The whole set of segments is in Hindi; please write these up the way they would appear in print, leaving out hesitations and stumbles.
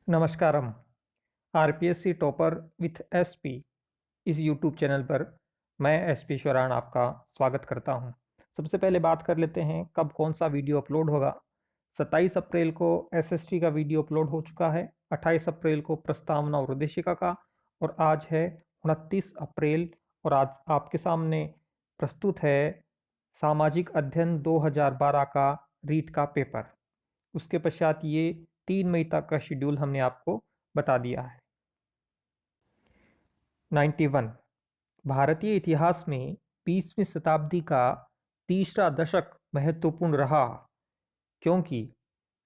नमस्कारम। आरपीएससी टॉपर विथ एसपी इस यूट्यूब चैनल पर मैं एसपी श्वरान आपका स्वागत करता हूं। सबसे पहले बात कर लेते हैं कब कौन सा वीडियो अपलोड होगा। 27 अप्रैल को एसएसटी का वीडियो अपलोड हो चुका है, 28 अप्रैल को प्रस्तावना और उद्देशिका का, और आज है 29 अप्रैल। और आज आपके सामने प्रस्तुत है सामाजिक अध्ययन 2012 का रीट का पेपर। उसके पश्चात ये 3 मई तक का शेड्यूल हमने आपको बता दिया है। 91 भारतीय इतिहास में 20वीं शताब्दी का तीसरा दशक महत्वपूर्ण रहा, क्योंकि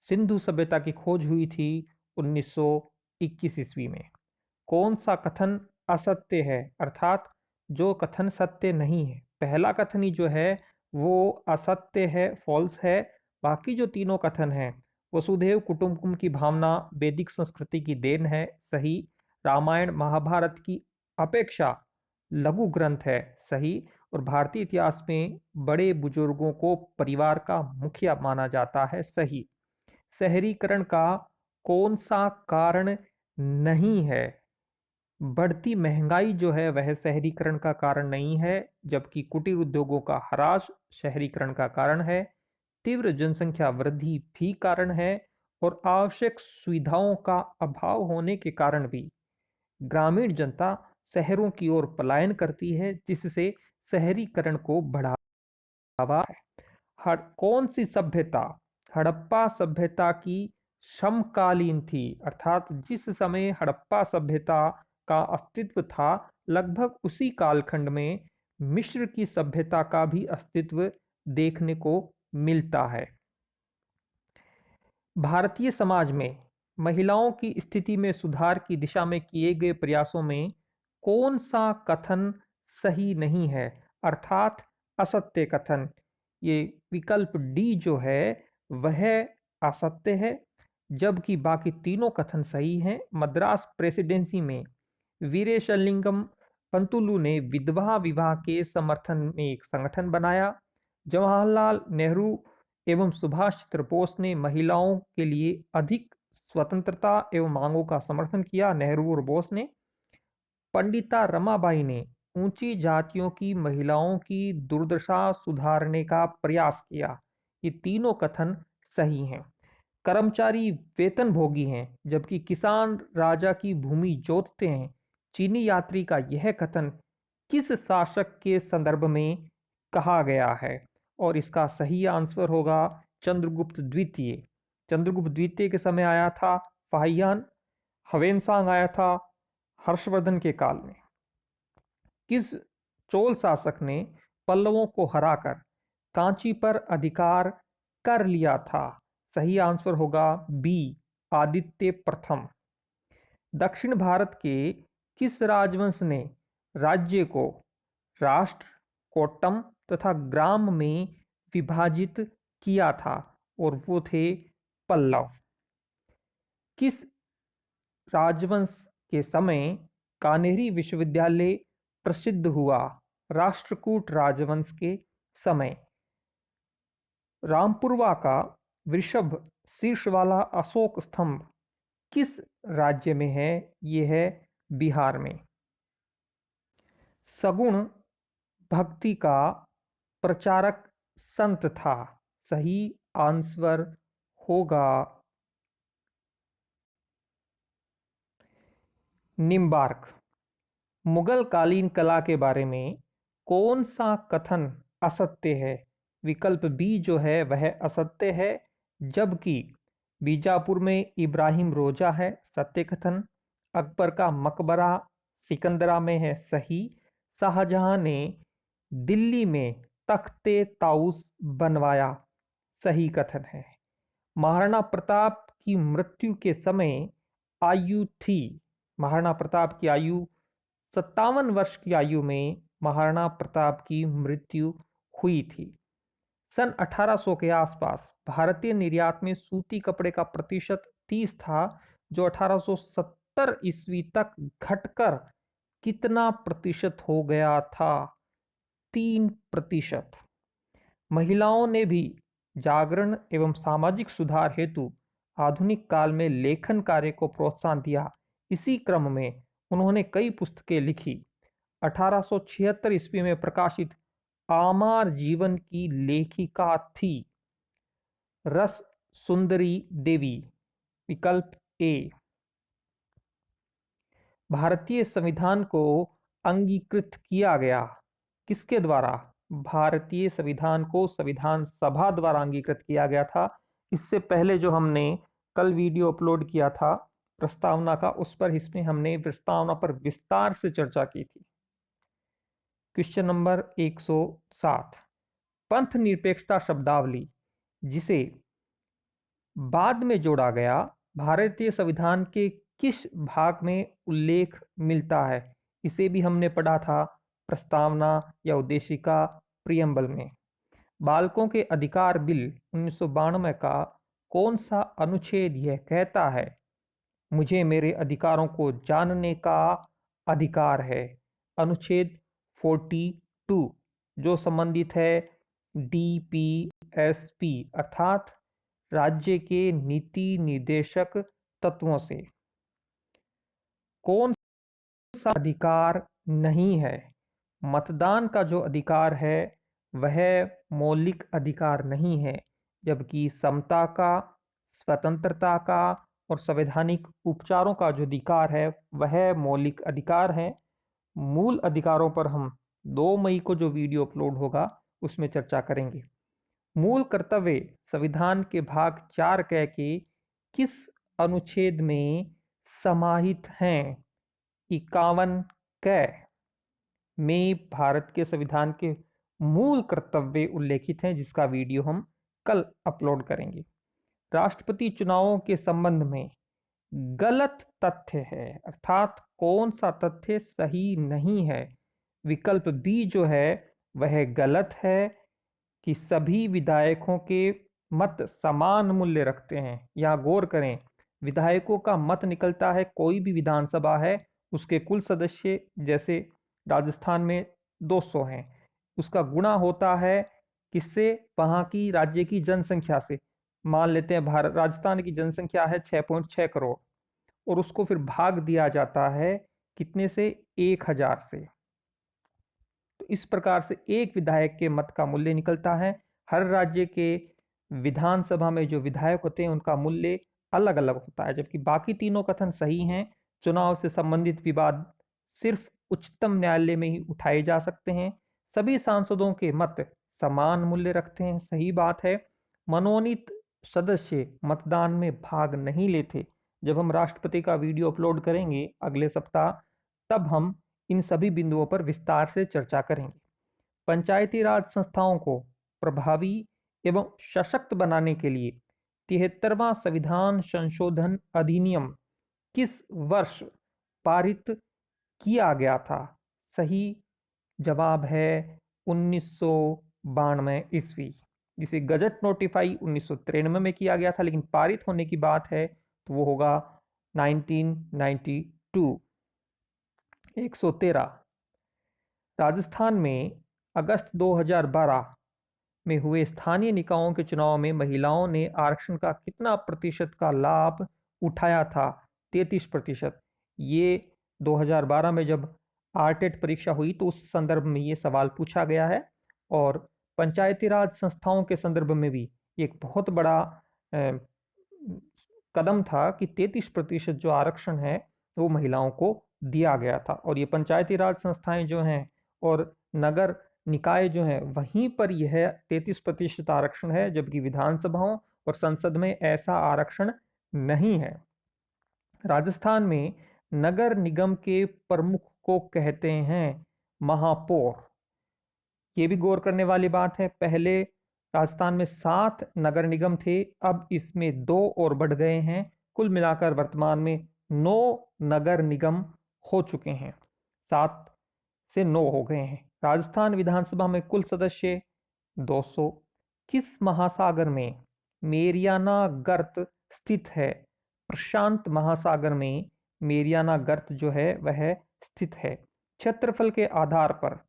सिंधु सभ्यता की खोज हुई थी 1921 ईस्वी में। कौन सा कथन असत्य है, अर्थात जो कथन सत्य नहीं है, पहला कथन ही जो है वो असत्य है, फॉल्स है। बाकी जो तीनों कथन हैं, वसुधैव कुटुंबकम की भावना वैदिक संस्कृति की देन है, सही। रामायण महाभारत की अपेक्षा लघु ग्रंथ है, सही। और भारतीय इतिहास में बड़े बुजुर्गों को परिवार का मुखिया माना जाता है, सही। शहरीकरण का कौन सा कारण नहीं है? बढ़ती महंगाई जो है वह शहरीकरण का कारण नहीं है, जबकि कुटीर उद्योगों का ह्रास शहरीकरण का कारण है। तीव्र जनसंख्या वृद्धि भी कारण है, और आवश्यक सुविधाओं का अभाव होने के कारण भी ग्रामीण जनता शहरों की ओर पलायन करती है, जिससे शहरीकरण को बढ़ावा है। कौन सी सभ्यता हड़प्पा सभ्यता की समकालीन थी, अर्थात जिस समय हड़प्पा सभ्यता का अस्तित्व था, लगभग उसी कालखंड में मिस्र की सभ्यता का भी अस्तित्व देखने को मिलता है। भारतीय समाज में महिलाओं की स्थिति में सुधार की दिशा में किए गए प्रयासों में कौन सा कथन सही नहीं है, अर्थात असत्य कथन? ये विकल्प डी जो है वह असत्य है, जबकि बाकी तीनों कथन सही हैं। मद्रास प्रेसिडेंसी में वीरेशलिंगम पंतुलु ने विधवा विवाह के समर्थन में एक संगठन बनाया। जवाहरलाल नेहरू एवं सुभाष चंद्र बोस ने महिलाओं के लिए अधिक स्वतंत्रता एवं मांगों का समर्थन किया, नेहरू और बोस ने। पंडिता रमाबाई ने ऊंची जातियों की महिलाओं की दुर्दशा सुधारने का प्रयास किया। ये तीनों कथन सही हैं। कर्मचारी वेतनभोगी हैं, जबकि किसान राजा की भूमि जोतते हैं। चीनी यात्री का यह कथन किस शासक के संदर्भ में कहा गया है? और इसका सही आंसर होगा चंद्रगुप्त द्वितीय। चंद्रगुप्त द्वितीय के समय आया था फाहियान, हवेनसांग आया था हर्षवर्धन के काल में। किस चोल शासक ने पल्लवों को हराकर कांची पर अधिकार कर लिया था? सही आंसर होगा बी, आदित्य प्रथम। दक्षिण भारत के किस राजवंश ने राज्य को राष्ट्र, कोट्टम तथा ग्राम में विभाजित किया था? और वो थे पल्लव। किस राजवंश के समय कान्हेरी विश्वविद्यालय प्रसिद्ध हुआ? राष्ट्रकूट राजवंश के समय। रामपुरवा का वृषभ शीर्ष वाला अशोक स्तंभ किस राज्य में है? ये है बिहार में। सगुण भक्ति का प्रचारक संत था, सही आंसर होगा निम्बार्क। मुगल कालीन कला के बारे में कौन सा कथन असत्य है? विकल्प बी जो है वह असत्य है, जबकि बीजापुर में इब्राहिम रोजा है, सत्य कथन। अकबर का मकबरा सिकंदरा में है, सही। शाहजहां ने दिल्ली में तख्ते ताउस बनवाया, सही कथन है। महाराणा प्रताप की मृत्यु के समय आयु थी, महाराणा प्रताप की आयु 57 वर्ष की आयु में महाराणा प्रताप की मृत्यु हुई थी। सन 1800 के आसपास भारतीय निर्यात में सूती कपड़े का प्रतिशत 30 था, जो 1870 ईस्वी तक घटकर कितना प्रतिशत हो गया था? 3%। महिलाओं ने भी जागरण एवं सामाजिक सुधार हेतु आधुनिक काल में लेखन कार्य को प्रोत्साहन दिया। इसी क्रम में उन्होंने कई पुस्तकें लिखी। 1876 ईस्वी में प्रकाशित आमार जीवन की लेखिका थी रस सुंदरी देवी। विकल्प ए। भारतीय संविधान को अंगीकृत किया गया किसके द्वारा? भारतीय संविधान को संविधान सभा द्वारा अंगीकृत किया गया था। इससे पहले जो हमने कल वीडियो अपलोड किया था प्रस्तावना का, उस पर इसमें हमने प्रस्तावना पर विस्तार से चर्चा की थी। क्वेश्चन नंबर 107, पंथ निरपेक्षता शब्दावली जिसे बाद में जोड़ा गया भारतीय संविधान के किस भाग में उल्लेख मिलता है? इसे भी हमने पढ़ा था प्रस्तावना या उद्देशिका प्रियम्बल में। बालकों के अधिकार बिल 1992 का कौन सा अनुच्छेद यह कहता है मुझे मेरे अधिकारों को जानने का अधिकार है? अनुच्छेद 42 जो संबंधित है DPSP अर्थात राज्य के नीति निर्देशक तत्वों से। कौन सा अधिकार नहीं है? मतदान का जो अधिकार है वह मौलिक अधिकार नहीं है, जबकि समता का, स्वतंत्रता का और संवैधानिक उपचारों का जो अधिकार है वह मौलिक अधिकार है। मूल अधिकारों पर हम 2 मई को जो वीडियो अपलोड होगा उसमें चर्चा करेंगे। मूल कर्तव्य संविधान के भाग 4 क के किस अनुच्छेद में समाहित हैं? 51 क में भारत के संविधान के मूल कर्तव्य उल्लेखित हैं, जिसका वीडियो हम कल अपलोड करेंगे। राष्ट्रपति चुनावों के संबंध में गलत तथ्य है अर्थात कौन सा तथ्य सही नहीं है? विकल्प बी जो है वह गलत है कि सभी विधायकों के मत समान मूल्य रखते हैं। यहाँ गौर करें, विधायकों का मत निकलता है, कोई भी विधानसभा है उसके कुल सदस्य जैसे राजस्थान में 200 हैं, उसका गुणा होता है किससे? वहाँ की राज्य की जनसंख्या से। मान लेते हैं भारत राजस्थान की जनसंख्या है 6.6 करोड़ और उसको फिर भाग दिया जाता है कितने से? 1000 से। तो इस प्रकार से एक विधायक के मत का मूल्य निकलता है। हर राज्य के विधानसभा में जो विधायक होते हैं उनका मूल्य अलग अलग होता है, जबकि बाकी तीनों कथन सही हैं। चुनाव से संबंधित विवाद सिर्फ उच्चतम न्यायालय में ही उठाए जा सकते हैं। सभी सांसदों के मत समान मूल्य रखते हैं, सही बात है। मनोनीत सदस्य मतदान में भाग नहीं लेते। जब हम राष्ट्रपति का वीडियो अपलोड करेंगे अगले सप्ताह, तब हम इन सभी बिंदुओं पर विस्तार से चर्चा करेंगे। पंचायती राज संस्थाओं को प्रभावी एवं सशक्त बनाने के लिए 73वां संविधान संशोधन अधिनियम किस वर्ष पारित किया गया था? सही जवाब है 1992 ईस्वी, जिसे गजट नोटिफाई 1993 में किया गया था, लेकिन पारित होने की बात है तो वो होगा 1992। 113, राजस्थान में अगस्त 2012 में हुए स्थानीय निकायों के चुनाव में महिलाओं ने आरक्षण का कितना प्रतिशत का लाभ उठाया था? 33%। ये 2012 में जब आरटेट परीक्षा हुई तो उस संदर्भ में ये सवाल पूछा गया है। और पंचायती राज संस्थाओं के संदर्भ में भी एक बहुत बड़ा कदम था कि 33% जो आरक्षण है वो महिलाओं को दिया गया था। और ये पंचायती राज संस्थाएं जो हैं और नगर निकाय जो हैं वहीं पर यह 33% आरक्षण है, जबकि विधानसभाओं और संसद में ऐसा आरक्षण नहीं है। राजस्थान में नगर निगम के प्रमुख को कहते हैं महापौर। ये भी गौर करने वाली बात है, पहले राजस्थान में 7 नगर निगम थे, अब इसमें 2 और बढ़ गए हैं। कुल मिलाकर वर्तमान में 9 नगर निगम हो चुके हैं, 7 से 9 हो गए हैं। राजस्थान विधानसभा में कुल सदस्य 200। किस महासागर में मेरियाना गर्त स्थित है? प्रशांत महासागर में मेरियाना गर्त जो है वह स्थित है। क्षेत्रफल के आधार पर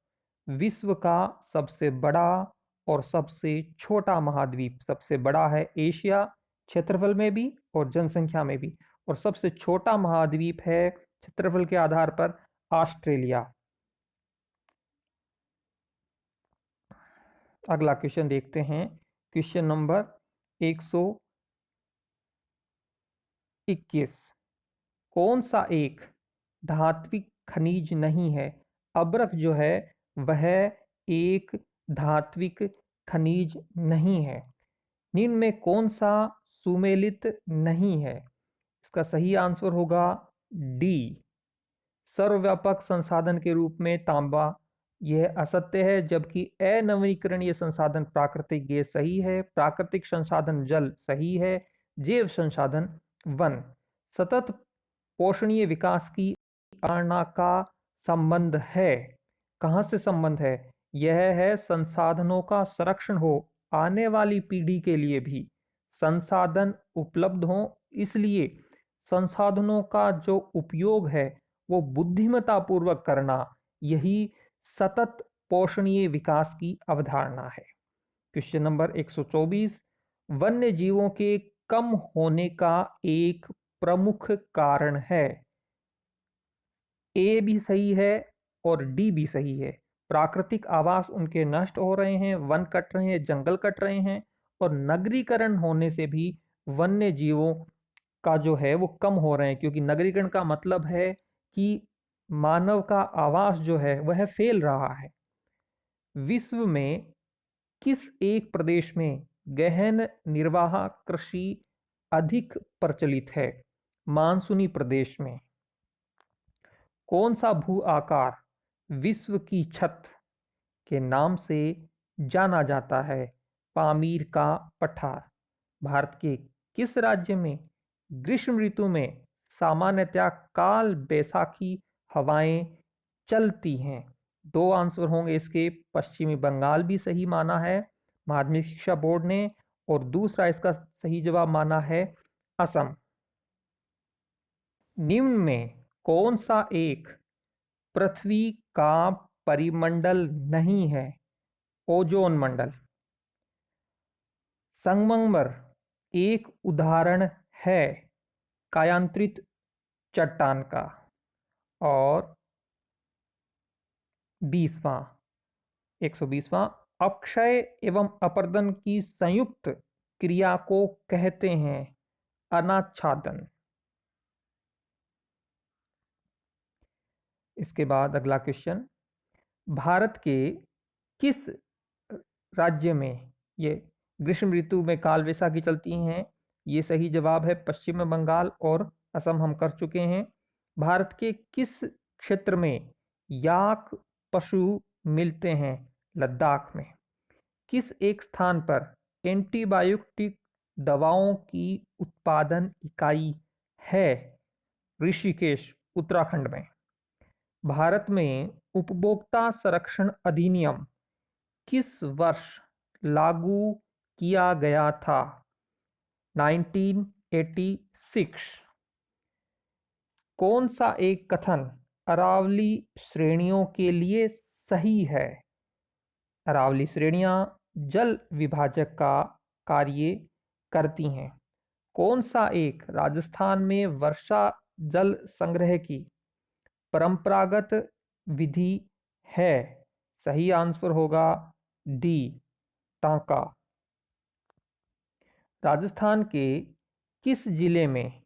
विश्व का सबसे बड़ा और सबसे छोटा महाद्वीप, सबसे बड़ा है एशिया, क्षेत्रफल में भी और जनसंख्या में भी। और सबसे छोटा महाद्वीप है क्षेत्रफल के आधार पर ऑस्ट्रेलिया। अगला क्वेश्चन देखते हैं, क्वेश्चन नंबर 121। कौन सा एक धात्विक खनिज नहीं है? अब्रक जो है वह एक धात्विक खनिज नहीं है। निम्न में कौन सा सुमेलित नहीं है? इसका सही आंसर होगा डी, सर्वव्यापक संसाधन के रूप में तांबा। यह असत्य है, जबकि अनवीकरणीय संसाधन प्राकृतिक गैस सही है, प्राकृतिक संसाधन जल सही है, जैव संसाधन वन। सतत पोषणीय विकास की अवधारणा का संबंध है। कहाँ से संबंध है? यह है संसाधनों का संरक्षण हो, आने वाली पीढ़ी के लिए भी संसाधन उपलब्ध हो, इसलिए संसाधनों का जो उपयोग है वो बुद्धिमत्ता पूर्वक करना, यही सतत पोषणीय विकास की अवधारणा है। Question number 124। वन्य जीवों के कम होने का एक प्रमुख कारण है। ए भी सही है और डी भी सही है। प्राकृतिक आवास उनके नष्ट हो रहे हैं, वन कट रहे हैं, जंगल कट रहे हैं, और नगरीकरण होने से भी वन्य जीवों का जो है वो कम हो रहे हैं, क्योंकि नगरीकरण का मतलब है कि मानव का आवास जो है वह फैल रहा है। विश्व में किस एक प्रदेश में गहन निर्वाह कृषि अधिक प्रचलित है? मानसूनी प्रदेश में। कौन सा भू आकार विश्व की छत के नाम से जाना जाता है? पामीर का पठार। भारत के किस राज्य में ग्रीष्म ऋतु में सामान्यतः काल बैसाखी हवाएं चलती हैं? दो आंसर होंगे इसके। पश्चिमी बंगाल भी सही माना है माध्यमिक शिक्षा बोर्ड ने, और दूसरा इसका सही जवाब माना है असम। निम्न में कौन सा एक पृथ्वी का परिमंडल नहीं है? ओजोन मंडल। संगमरमर एक उदाहरण है कायांतरित चट्टान का। और 20वां 120वां, अक्षय एवं अपरदन की संयुक्त क्रिया को कहते हैं अनाच्छादन। इसके बाद अगला क्वेश्चन, भारत के किस राज्य में ये ग्रीष्म ऋतु में काल वैसाखी चलती हैं? ये सही जवाब है पश्चिम बंगाल और असम, हम कर चुके हैं। भारत के किस क्षेत्र में याक पशु मिलते हैं? लद्दाख में। किस एक स्थान पर एंटीबायोटिक दवाओं की उत्पादन इकाई है? ऋषिकेश उत्तराखंड में। भारत में उपभोक्ता संरक्षण अधिनियम किस वर्ष लागू किया गया था? 1986। कौन सा एक कथन अरावली श्रेणियों के लिए सही है? अरावली श्रेणियां जल विभाजक का कार्य करती हैं। कौन सा एक राजस्थान में वर्षा जल संग्रह की परंपरागत विधि है? सही आंसर होगा डी, टांका। राजस्थान के किस जिले में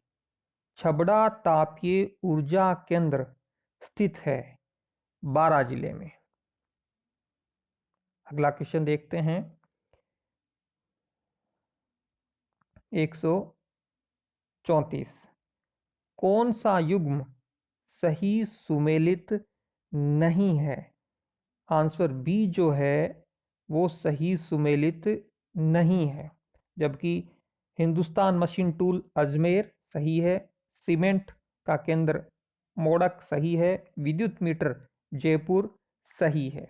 छबड़ा तापीय ऊर्जा केंद्र स्थित है? बारां जिले में। अगला क्वेश्चन देखते हैं, 134। कौन सा युग्म सही सुमेलित नहीं है? आंसर बी जो है वो सही सुमेलित नहीं है, जबकि हिंदुस्तान मशीन टूल अजमेर सही है, सीमेंट का केंद्र मोड़क सही है, विद्युत मीटर जयपुर सही है।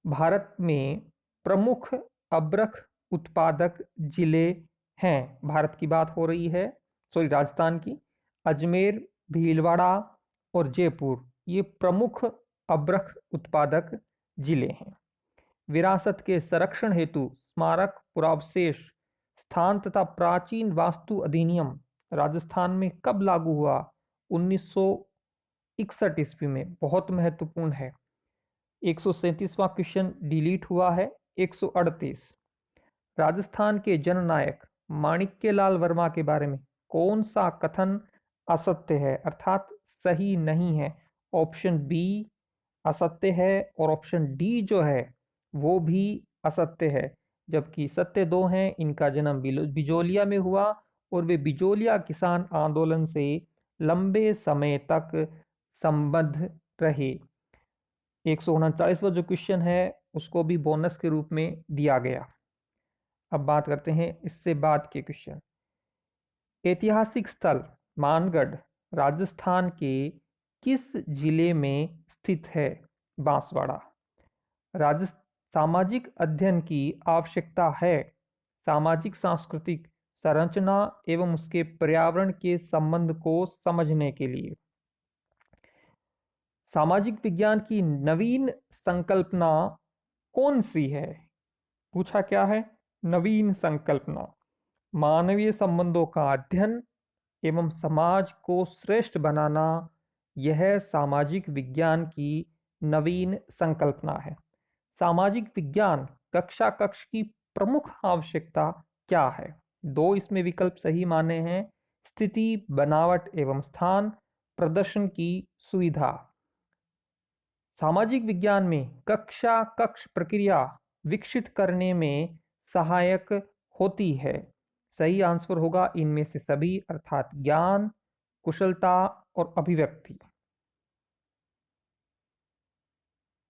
भारत में प्रमुख अब्रक उत्पादक जिले हैं, भारत की बात हो रही है, सॉरी राजस्थान की। अजमेर, भीलवाड़ा और जयपुर ये प्रमुख अब्रक उत्पादक जिले हैं। विरासत के संरक्षण हेतु स्मारक पुरावशेष स्थान तथा प्राचीन वास्तु अधिनियम राजस्थान में कब लागू हुआ? 1961 ईस्वी में। बहुत महत्वपूर्ण है। 137वां क्वेश्चन डिलीट हुआ है। 138, राजस्थान के जननायक माणिक्यलाल वर्मा के बारे में कौन सा कथन असत्य है अर्थात सही नहीं है? ऑप्शन बी असत्य है और ऑप्शन डी जो है वो भी असत्य है। जबकि सत्य दो हैं। इनका जन्म बिजोलिया में हुआ और वे बिजोलिया किसान आंदोलन से लंबे समय तक संबद्ध रहे। 139वां जो क्वेश्चन है उसको भी बोनस के रूप में दिया गया। अब बात करते हैं इससे बाद के क्वेश्चन। ऐतिहासिक स्थल मानगढ़ राजस्थान के किस जिले में स्थित है? बांसवाड़ा। सामाजिक अध्ययन की आवश्यकता है सामाजिक सांस्कृतिक संरचना एवं उसके पर्यावरण के संबंध को समझने के लिए। सामाजिक विज्ञान की नवीन संकल्पना कौन सी है? पूछा क्या है? नवीन संकल्पना मानवीय संबंधों का अध्ययन एवं समाज को श्रेष्ठ बनाना, यह सामाजिक विज्ञान की नवीन संकल्पना है। सामाजिक विज्ञान कक्षा कक्ष की प्रमुख आवश्यकता क्या है? दो इसमें विकल्प सही माने हैं। स्थिति, बनावट एवं स्थान, प्रदर्शन की सुविधा। सामाजिक विज्ञान में कक्षा कक्ष प्रक्रिया विकसित करने में सहायक होती है। सही आंसर होगा इनमें से सभी अर्थात ज्ञान, कुशलता और अभिव्यक्ति।